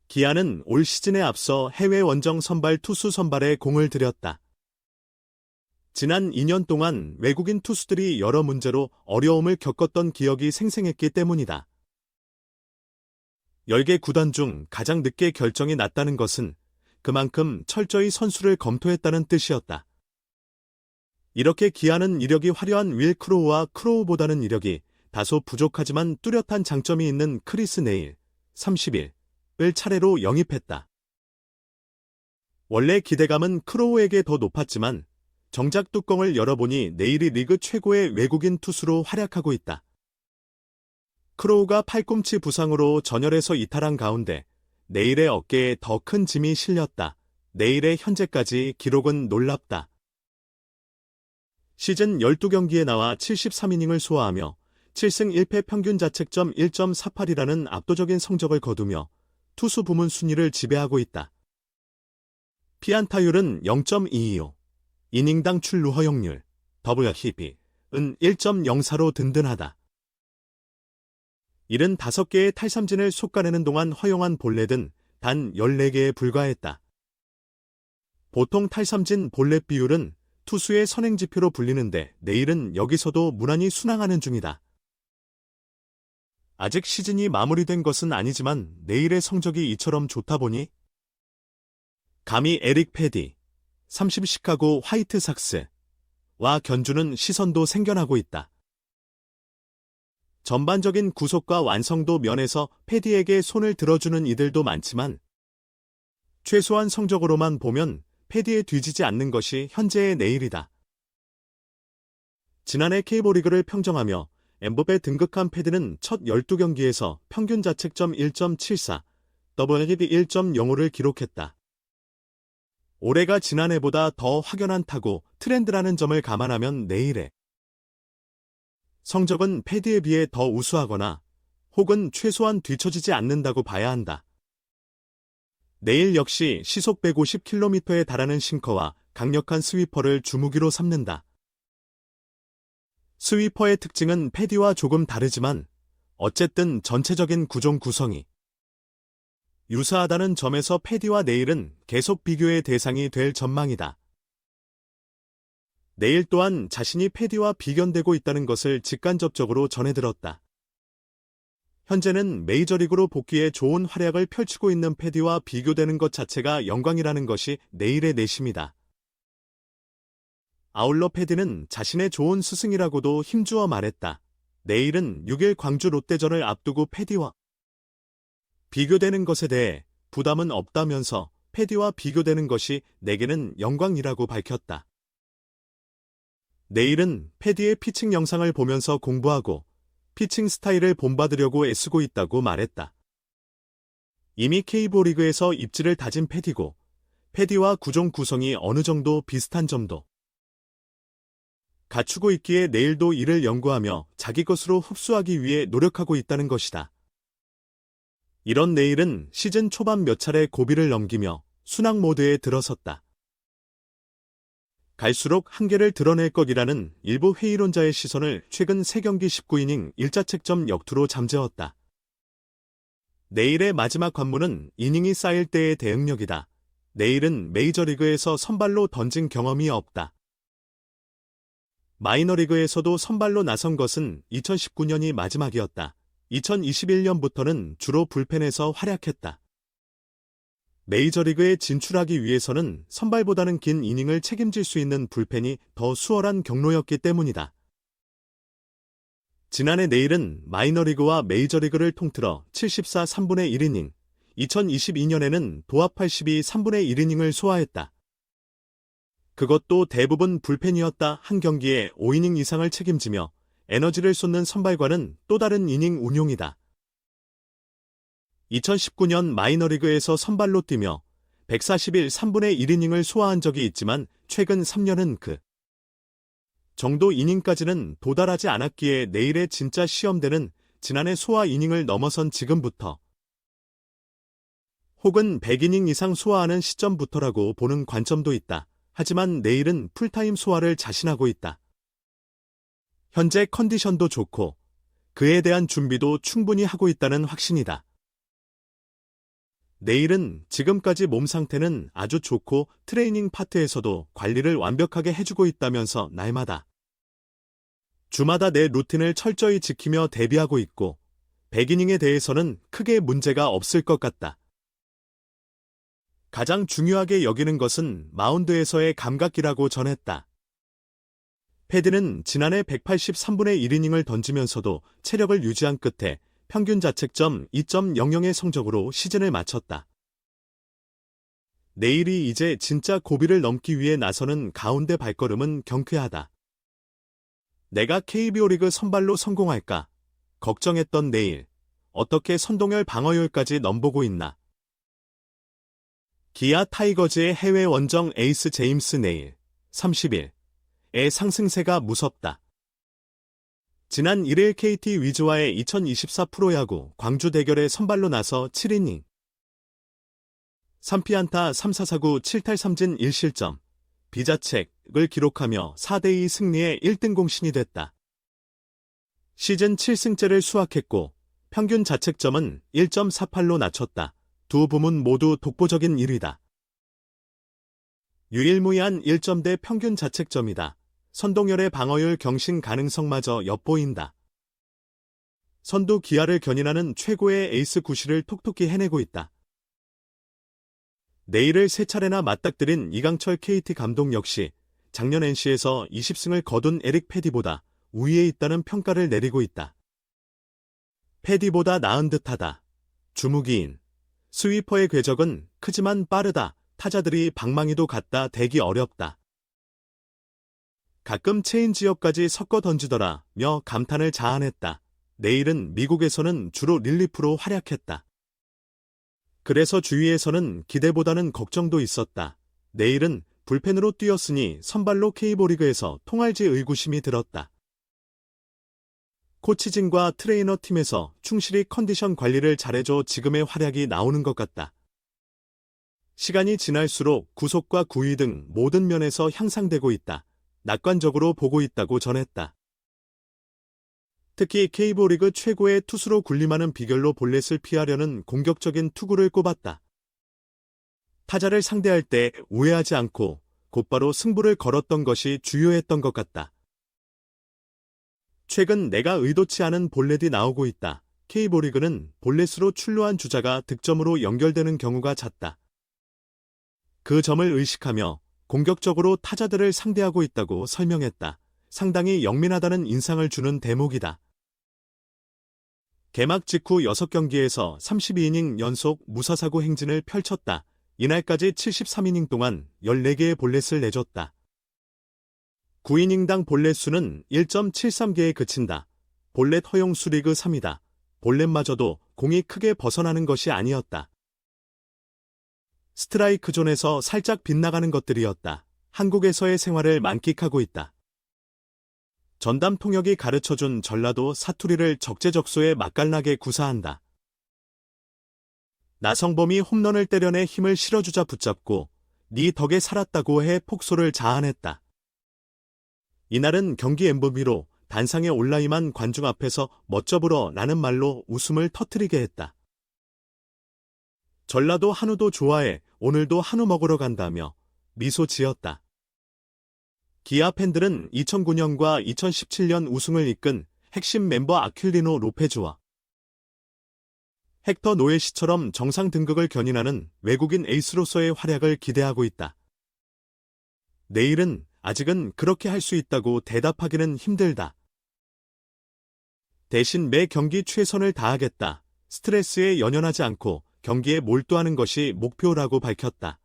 기아는 올 시즌에 앞서 해외 원정 선발 투수 선발에 공을 들였다. 지난 2년 동안 외국인 투수들이 여러 문제로 어려움을 겪었던 기억이 생생했기 때문이다. 10개 구단 중 가장 늦게 결정이 났다는 것은 그만큼 철저히 선수를 검토했다는 뜻이었다. 이렇게 기아는 이력이 화려한 윌 크로우와 크로우보다는 이력이 다소 부족하지만 뚜렷한 장점이 있는 크리스 네일, 30일, 을 차례로 영입했다. 원래 기대감은 크로우에게 더 높았지만 정작 뚜껑을 열어보니 네일이 리그 최고의 외국인 투수로 활약하고 있다. 크로우가 팔꿈치 부상으로 전열에서 이탈한 가운데 네일의 어깨에 더 큰 짐이 실렸다. 네일의 현재까지 기록은 놀랍다. 시즌 12경기에 나와 73이닝을 소화하며 7승 1패 평균 자책점 1.48이라는 압도적인 성적을 거두며 투수 부문 순위를 지배하고 있다. 피안타율은 0.225, 이닝당 출루 허용률, WHIP은 1.04로 든든하다. 75개의 탈삼진을 솎아내는 동안 허용한 볼넷은 단 14개에 불과했다. 보통 탈삼진 볼넷 비율은 투수의 선행지표로 불리는데 네일은 여기서도 무난히 순항하는 중이다. 아직 시즌이 마무리된 것은 아니지만 네일의 성적이 이처럼 좋다 보니 감히 에릭 패디, 30 시카고 화이트삭스와 견주는 시선도 생겨나고 있다. 전반적인 구속과 완성도 면에서 패디에게 손을 들어주는 이들도 많지만 최소한 성적으로만 보면 패디에 뒤지지 않는 것이 현재의 네일이다. 지난해 K리그를 평정하며 엠버에 등극한 패디는 첫 12경기에서 평균 자책점 1.74, WHIP 1.05를 기록했다. 올해가 지난해보다 더 확연한 타고 트렌드라는 점을 감안하면 네일의 성적은 패디에 비해 더 우수하거나 혹은 최소한 뒤처지지 않는다고 봐야 한다. 네일 역시 시속 150km에 달하는 싱커와 강력한 스위퍼를 주무기로 삼는다. 스위퍼의 특징은 패디와 조금 다르지만 어쨌든 전체적인 구종 구성이 유사하다는 점에서 패디와 네일은 계속 비교의 대상이 될 전망이다. 네일 또한 자신이 패디와 비견되고 있다는 것을 직간접적으로 전해들었다. 현재는 메이저리그로 복귀해 좋은 활약을 펼치고 있는 패디와 비교되는 것 자체가 영광이라는 것이 네일의 내심이다. 아울러 패디는 자신의 좋은 스승이라고도 힘주어 말했다. 네일은 6일 광주 롯데전을 앞두고 패디와 비교되는 것에 대해 부담은 없다면서 패디와 비교되는 것이 내게는 영광이라고 밝혔다. 네일은 패디의 피칭 영상을 보면서 공부하고 피칭 스타일을 본받으려고 애쓰고 있다고 말했다. 이미 K리그에서 입지를 다진 패디고 패디와 구종 구성이 어느 정도 비슷한 점도 갖추고 있기에 네일도 이를 연구하며 자기 것으로 흡수하기 위해 노력하고 있다는 것이다. 이런 네일은 시즌 초반 몇 차례 고비를 넘기며 순항 모드에 들어섰다. 갈수록 한계를 드러낼 것이라는 일부 회의론자의 시선을 최근 3경기 19이닝 1자책점 역투로 잠재웠다. 네일의 마지막 관문은 이닝이 쌓일 때의 대응력이다. 네일은 메이저리그에서 선발로 던진 경험이 없다. 마이너리그에서도 선발로 나선 것은 2019년이 마지막이었다. 2021년부터는 주로 불펜에서 활약했다. 메이저리그에 진출하기 위해서는 선발보다는 긴 이닝을 책임질 수 있는 불펜이 더 수월한 경로였기 때문이다. 지난해 네일은 마이너리그와 메이저리그를 통틀어 74 3분의 1이닝, 2022년에는 도합 82 3분의 1이닝을 소화했다. 그것도 대부분 불펜이었다. 한 경기에 5이닝 이상을 책임지며 에너지를 쏟는 선발과는 또 다른 이닝 운용이다. 2019년 마이너리그에서 선발로 뛰며 141 3분의 1이닝을 소화한 적이 있지만 최근 3년은 그 정도 이닝까지는 도달하지 않았기에 네일의 진짜 시험대는 지난해 소화 이닝을 넘어선 지금부터 혹은 100이닝 이상 소화하는 시점부터라고 보는 관점도 있다. 하지만 네일은 풀타임 소화를 자신하고 있다. 현재 컨디션도 좋고 그에 대한 준비도 충분히 하고 있다는 확신이다. 내일은 지금까지 몸 상태는 아주 좋고 트레이닝 파트에서도 관리를 완벽하게 해주고 있다면서 날마다 주마다 내 루틴을 철저히 지키며 대비하고 있고 100이닝에 대해서는 크게 문제가 없을 것 같다. 가장 중요하게 여기는 것은 마운드에서의 감각이라고 전했다. 패디는 지난해 183분의 1이닝을 던지면서도 체력을 유지한 끝에 평균 자책점 2.00의 성적으로 시즌을 마쳤다. 내일이 이제 진짜 고비를 넘기 위해 나서는 가운데 발걸음은 경쾌하다. 내가 KBO 리그 선발로 성공할까? 걱정했던 내일. 어떻게 선동열 방어율까지 넘보고 있나? 기아 타이거즈의 해외 원정 에이스 제임스 네일 30일의 상승세가 무섭다. 지난 1일 KT 위즈와의 2024 프로야구 광주 대결에 선발로 나서 7이닝 3피안타 3사사구 7탈 3진 1실점 비자책을 기록하며 4대2 승리의 1등 공신이 됐다. 시즌 7승째를 수확했고 평균 자책점은 1.48로 낮췄다. 두 부문 모두 독보적인 1위다. 유일무이한 1점대 평균 자책점이다. 선동열의 방어율 경신 가능성마저 엿보인다. 선두 기아를 견인하는 최고의 에이스 구실을 톡톡히 해내고 있다. 내일을 세 차례나 맞닥뜨린 이강철 KT 감독 역시 작년 NC에서 20승을 거둔 에릭 패디보다 우위에 있다는 평가를 내리고 있다. 패디보다 나은 듯하다. 주무기인. 스위퍼의 궤적은 크지만 빠르다. 타자들이 방망이도 갖다 대기 어렵다. 가끔 체인지업까지 섞어 던지더라며 감탄을 자아냈다. 내일은 미국에서는 주로 릴리프로 활약했다. 그래서 주위에서는 기대보다는 걱정도 있었다. 내일은 불펜으로 뛰었으니 선발로 KBO 리그에서 통할지 의구심이 들었다. 코치진과 트레이너 팀에서 충실히 컨디션 관리를 잘해줘 지금의 활약이 나오는 것 같다. 시간이 지날수록 구속과 구위 등 모든 면에서 향상되고 있다. 낙관적으로 보고 있다고 전했다. 특히 KBO 리그 최고의 투수로 군림하는 비결로 볼넷을 피하려는 공격적인 투구를 꼽았다. 타자를 상대할 때 우회하지 않고 곧바로 승부를 걸었던 것이 주요했던 것 같다. 최근 내가 의도치 않은 볼넷이 나오고 있다. KBO 리그는 볼넷으로 출루한 주자가 득점으로 연결되는 경우가 잦다. 그 점을 의식하며 공격적으로 타자들을 상대하고 있다고 설명했다. 상당히 영민하다는 인상을 주는 대목이다. 개막 직후 6경기에서 32이닝 연속 무사사구 행진을 펼쳤다. 이날까지 73이닝 동안 14개의 볼넷을 내줬다. 9이닝당 볼넷 수는 1.73개에 그친다. 볼넷 허용수 리그 3위다. 볼넷마저도 공이 크게 벗어나는 것이 아니었다. 스트라이크 존에서 살짝 빗나가는 것들이었다. 한국에서의 생활을 만끽하고 있다. 전담 통역이 가르쳐준 전라도 사투리를 적재적소에 맛깔나게 구사한다. 나성범이 홈런을 때려내 힘을 실어주자 붙잡고 네 덕에 살았다고 해 폭소를 자아냈다. 이날은 경기 MVP로 단상에 올라 임한 관중 앞에서 멋져불어 라는 말로 웃음을 터뜨리게 했다. 전라도 한우도 좋아해 오늘도 한우 먹으러 간다며 미소 지었다. 기아 팬들은 2009년과 2017년 우승을 이끈 핵심 멤버 아퀼리노 로페즈와 헥터 노에시처럼 정상 등극을 견인하는 외국인 에이스로서의 활약을 기대하고 있다. 내일은 아직은 그렇게 할 수 있다고 대답하기는 힘들다. 대신 매 경기 최선을 다하겠다. 스트레스에 연연하지 않고 경기에 몰두하는 것이 목표라고 밝혔다.